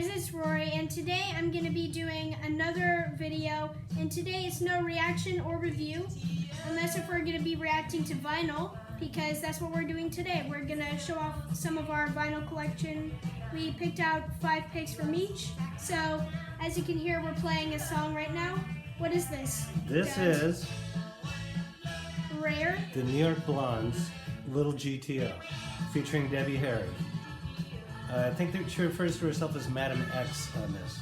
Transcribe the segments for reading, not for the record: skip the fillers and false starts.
guys, it's Rory, and today I'm going to be doing another video, and today it's no reaction or review, unless if we're going to be reacting to vinyl, because that's what we're doing today. We're going to show off some of our vinyl collection. We picked out 5 picks from each, so as you can hear, we're playing a song right now. What is this? This is Rare. the New York Blondes Little GTO, featuring Debbie Harry. I think that she refers to herself as Madam X on this.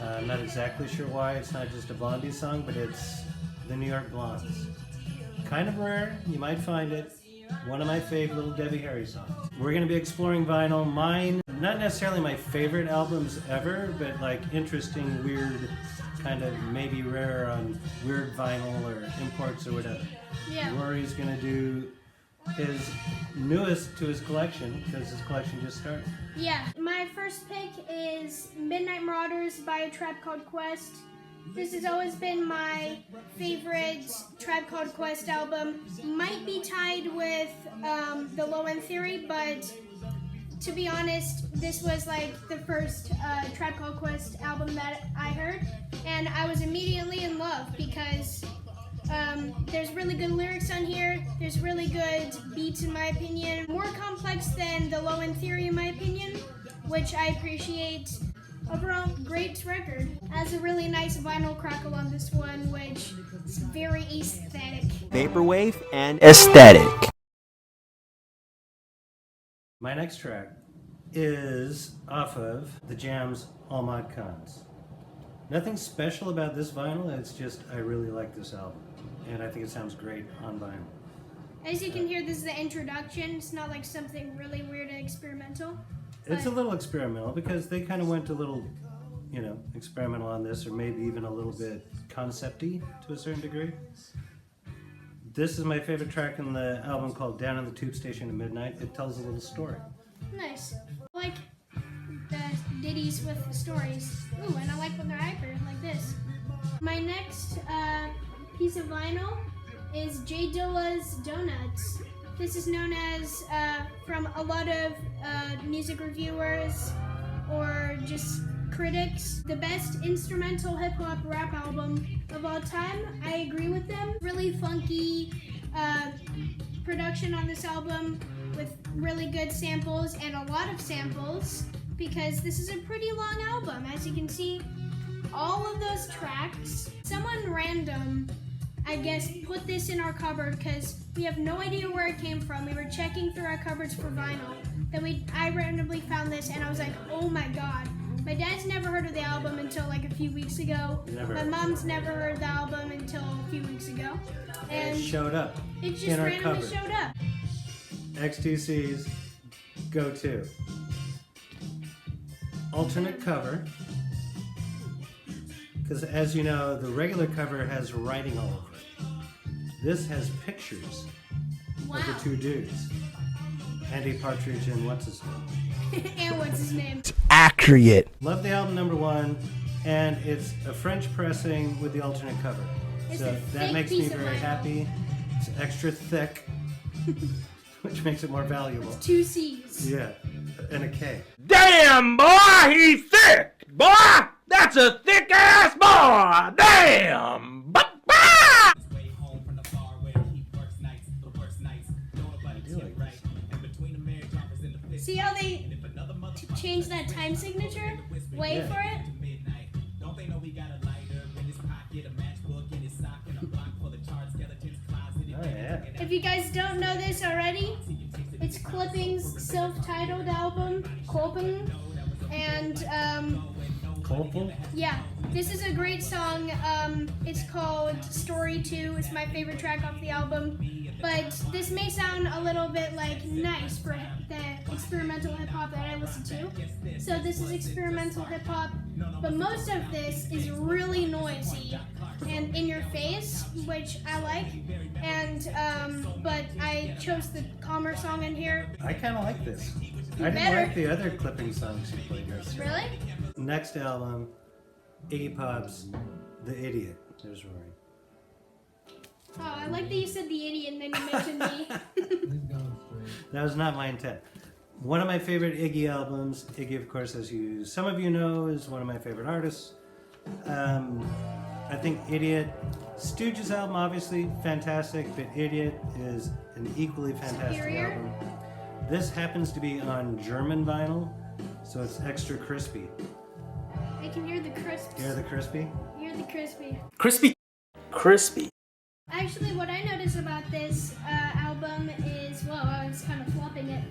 I'm not exactly sure why it's not just a Blondie song, but it's the New York Blondes. Kind of rare, you might find it. One of my favorite Little Debbie Harry songs. We're going to be exploring vinyl. Mine, not necessarily my favorite albums ever, but like interesting, weird, kind of maybe rare on weird vinyl or imports or whatever. Yeah. Rory's going to do his newest to his collection because his collection just started. Yeah, my first pick is Midnight Marauders by A Tribe Called Quest. This has always been my favorite Tribe Called Quest album. Might be tied with The Low End Theory, but to be honest, this was like the first Tribe Called Quest album that I heard, and I was immediately in love because there's really good lyrics on here. There's really good beats in my opinion. More complex than The Low End Theory in my opinion, which I appreciate. Overall, great record. Has a really nice vinyl crackle on this one, which is very aesthetic. Vaporwave and aesthetic. My next track is off of The Jam's All Mod Cons. Nothing special about this vinyl, it's just I really like this album. And I think it sounds great on vinyl. As you can hear, this is the introduction. It's not like something really weird and experimental. It's a little experimental because they kind of went a little, experimental on this, or maybe even a little bit concept-y to a certain degree. This is my favorite track in the album called Down in the Tube Station at Midnight. It tells a little story. Nice. I like the ditties with the stories. Ooh, and I like when they're hyper, like this. My next piece of vinyl is J Dilla's Donuts. This is known as, from a lot of music reviewers or just critics, the best instrumental hip-hop rap album of all time. I agree with them. Really funky production on this album with really good samples and a lot of samples because this is a pretty long album. As you can see, all of those tracks, someone random I guess put this in our cupboard because we have no idea where it came from. We were checking through our cupboards for vinyl. Then I randomly found this and I was like, oh my god. My dad's never heard of the album until like a few weeks ago. Never. My mom's never heard the album until a few weeks ago. And It showed up it just in our randomly cupboard. showed up. XTC's go-to. Alternate cover. Because as you know, the regular cover has writing all over it. This has pictures Wow. of the two dudes. Andy Partridge and what's his name? And what's his name? Accurate. Love the album #1, and it's a French pressing with the alternate cover. It's So a that thick makes me piece of very vinyl. happy. It's extra thick, which makes it more valuable. 2 C's. Yeah, and a K. Damn, boy, he's thick. Boy, that's a thick ass boy. Damn. See how they changed that time signature? Wait Yeah. for it. Oh yeah. If you guys don't know this already, it's Clipping's self-titled album, Kolping, and Colpel? yeah, this is a great song. It's called Story 2. It's my favorite track off the album. But this may sound a little bit like nice for the experimental hip hop that I listen to. So this is experimental hip hop, but most of this is really noisy and in your face, which I like. And but I chose the calmer song in here. I kind of like this. I didn't better. like the other clipping songs you played yesterday. Really? Next album, Iggy Pop's The Idiot. There's Rory. Oh, I like that you said the idiot and then you mentioned me. That was not my intent. One of my favorite Iggy albums. Iggy, of course, as some of you know, is one of my favorite artists. I think Idiot, Stooges album, obviously fantastic, but Idiot is an equally fantastic Superior. album. This happens to be on German vinyl, so it's extra crispy. I can hear the crisps. Hear the crispy? Hear the crispy. Crispy. Crispy. Actually, what I noticed about this album is, well, I was kind of flopping it.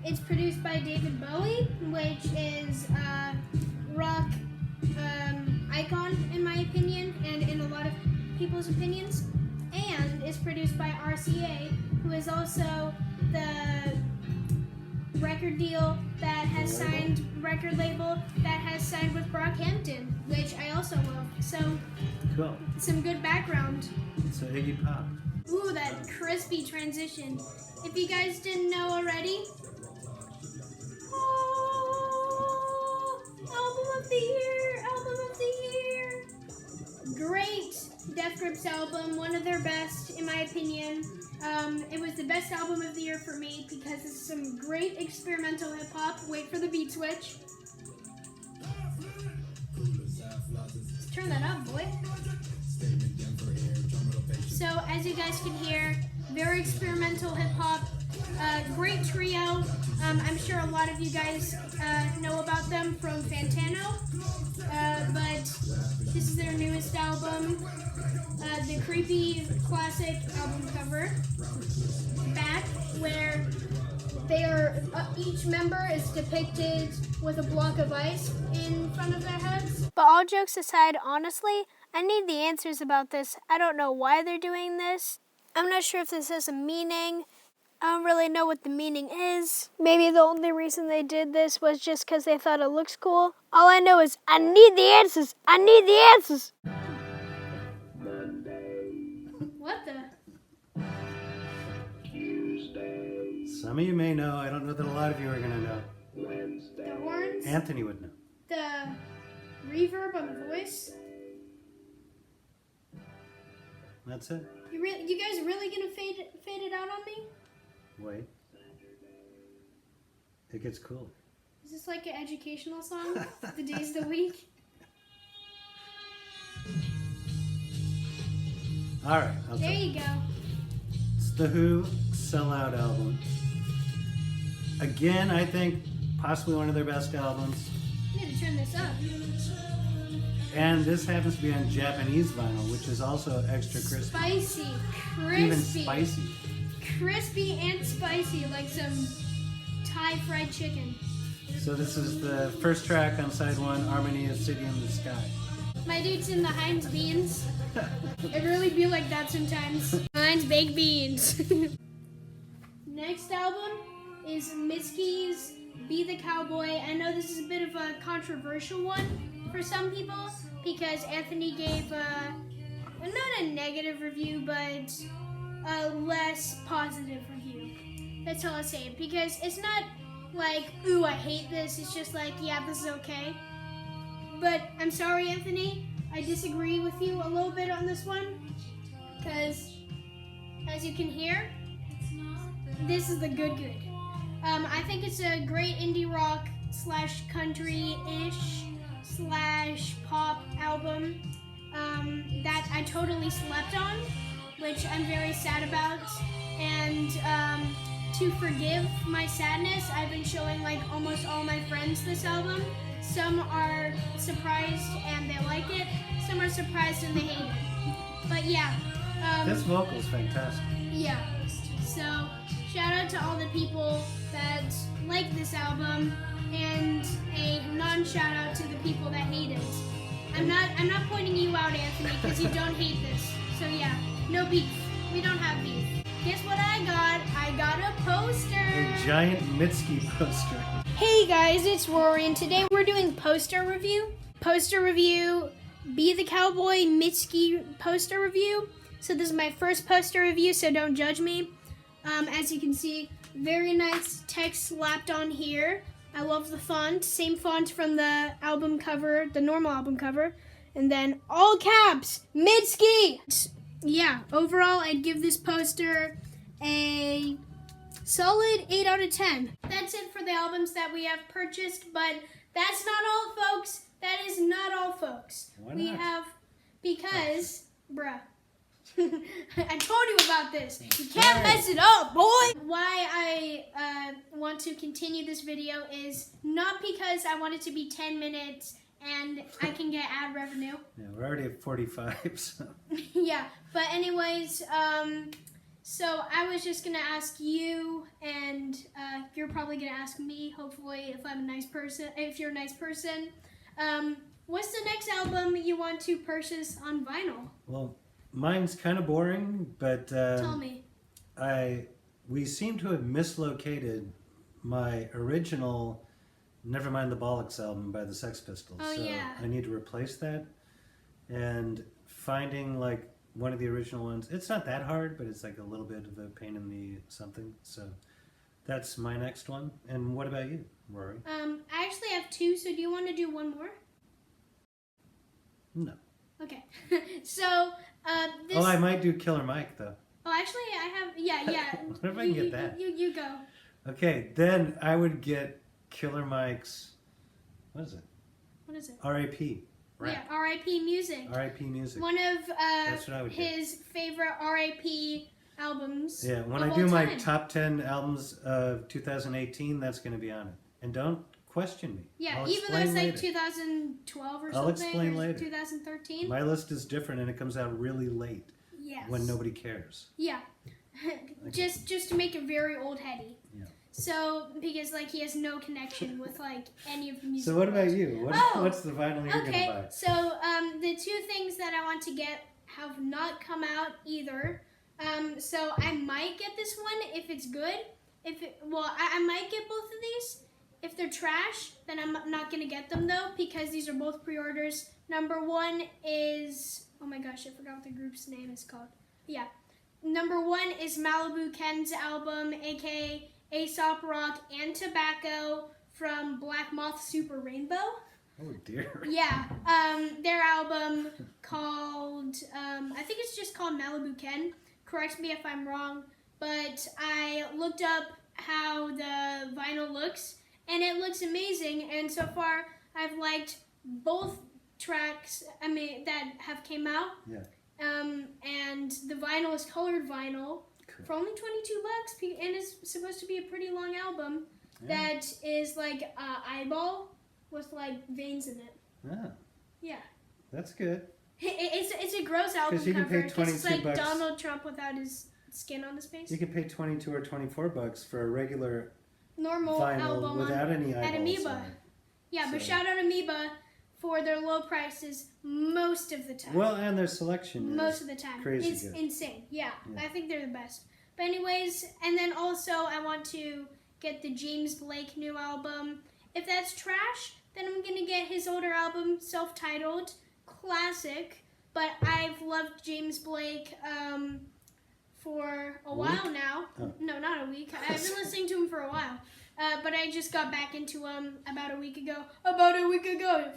It's produced by David Bowie, which is a rock icon in my opinion, and in a lot of people's opinions. And it's produced by RCA, who is also the record label that has signed with Brockhampton, which I also love. So Cool. some good background. So Iggy Pop. Ooh, that crispy transition. If you guys didn't know already, album of the year. Great Death Grips album, one of their best in my opinion. It was the best album of the year for me because it's some great experimental hip hop. Wait for the beat switch. Let's turn that up, boy. So as you guys can hear, very experimental hip hop, great trio. I'm sure a lot of you guys know about them from Fantano, but this is their newest album, the creepy classic album cover, back where they are each member is depicted with a block of ice in front of their heads. But all jokes aside, honestly, I need the answers about this. I don't know why they're doing this. I'm not sure if this has a meaning. I don't really know what the meaning is. Maybe the only reason they did this was just because they thought it looks cool. All I know is I need the answers. I need the answers. What the? Some of you may know. I don't know that a lot of you are going to know. The horns? Anthony would know. The reverb on the voice? That's it. You guys really gonna fade it out on me? Wait. It gets cool. Is this like an educational song? The days of the week? All right. There you go. It's the Who Sellout album. Again, I think possibly one of their best albums. I need to turn this up. And this happens to be on Japanese vinyl, which is also extra crispy. Spicy, crispy. Even spicy. Crispy and spicy, like some Thai fried chicken. So this is the first track on side one, Armonia City in the Sky. My dude's in the Heinz beans. It really be like that sometimes. Heinz baked beans. Next album is Mitski's Be the Cowboy. I know this is a bit of a controversial one for some people because Anthony gave not a negative review, but a less positive review. That's all I'll say. Because it's not like, ooh, I hate this. It's just like, yeah, this is okay. But I'm sorry, Anthony. I disagree with you a little bit on this one. Because, as you can hear, this is the good. I think it's a great indie rock / country-ish / pop album that I totally slept on, which I'm very sad about. And to forgive my sadness, I've been showing like almost all my friends this album. Some are surprised and they like it. Some are surprised and they hate it. But yeah. This vocal's fantastic. Yeah. So shout out to all the people that like this album, and a non-shout out to the people that hate it. I'm not pointing you out, Anthony, because you don't hate this. So yeah, no beef. We don't have beef. Guess what I got? I got a poster. A giant Mitski poster. Hey guys, it's Rory, and today we're doing poster review. Poster review, Be the Cowboy Mitski poster review. So this is my first poster review, so don't judge me. As you can see, very nice text slapped on here. I love the font, same font from the album cover, the normal album cover. And then all caps, Mitski! Yeah, overall I'd give this poster a solid 8 out of 10. That's it for the albums that we have purchased, but that's not all, folks. That is not all, folks. Why We not? have, because, bruh. I told you about this. You can't mess it up, boy. Why I want to continue this video is not because I want it to be 10 minutes and I can get ad revenue. Yeah, we're already at 45, so. Yeah, but anyways, so I was just gonna ask you, and you're probably gonna ask me, hopefully, if I'm a nice person, if you're a nice person. What's the next album you want to purchase on vinyl? Well, mine's kind of boring, but Tell me. we seem to have mislocated my original Nevermind the Bollocks album by the Sex Pistols. Oh, so yeah. I need to replace that. And finding like one of the original ones, it's not that hard, but it's like a little bit of a pain in the something. So that's my next one. And what about you, Rory? I actually have 2, so do you want to do one more? No. Okay. So, this... Oh, I might do Killer Mike though. Oh, actually, I have... Yeah. What if I can get that? You go. Okay, then I would get Killer Mike's, what is it? What is it? R.I.P. Yeah, R.I.P. Music. R.I.P. Music. One of That's what I would get. his favorite R.I.P. albums. Yeah, when of I do all my time. top 10 albums of 2018, that's going to be on it. And don't question me. Yeah, I'll even though explain it's like later. 2012 or I'll something. explain or later. 2013. My list is different and it comes out really late Yes. when nobody cares. Yeah. just to make it very old heady. Yeah. So because like he has no connection with like any of the music. So what about you? Oh, What's the vinyl you're going to Okay, buy? so the 2 things that I want to get have not come out either. So I might get this one if it's good. I might get both of these. If they're trash, then I'm not gonna get them though because these are both pre-orders. Number 1 is, oh my gosh, I forgot what the group's name is called. Yeah, number 1 is Malibu Ken's album, aka Aesop Rock and Tobacco from Black Moth Super Rainbow. Oh dear. Yeah, their album called, I think it's just called Malibu Ken. Correct me if I'm wrong, but I looked up how the vinyl looks, and it looks amazing. And so far, I've liked both tracks. That have came out. Yeah. And the vinyl is colored vinyl Cool. for only $22, and it's supposed to be a pretty long album. Yeah. That is like eyeball with like veins in it. Ah, Yeah. that's good. It's a gross album 'Cause you can pay cover because it's like $22. Donald Trump without his skin on his face. You can pay 22 or 24 bucks for a regular Normal vinyl album without any at eyeballs Amoeba. on it. Yeah, but So- shout out Amoeba for their low prices most of the time. Well, and their selection Most is of the time. crazy It's good. insane. Yeah, Yeah. I think they're the best. But anyways, and then also I want to get the James Blake new album. If that's trash, then I'm gonna get his older album, self-titled, classic. But I've loved James Blake for a while now. Oh. No, not a week. I've been listening to him for a while. But I just got back into him about a week ago.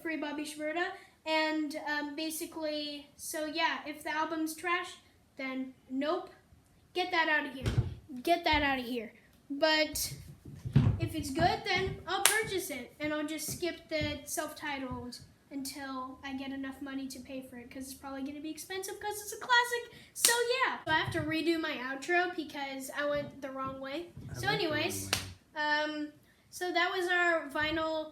Free Bobby Shmurda. And basically, so yeah, if the album's trash, then nope. Get that out of here. Get that out of here. But if it's good, then I'll purchase it. And I'll just skip the self-titled until I get enough money to pay for it, because it's probably going to be expensive because it's a classic. So yeah, so I have to redo my outro because I went the wrong way. I So like the anyways, vinyl. so that was our vinyl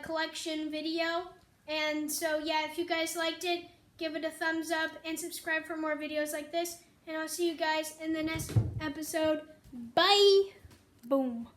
collection video. And so yeah, if you guys liked it, give it a thumbs up and subscribe for more videos like this. And I'll see you guys in the next episode. Bye. Boom.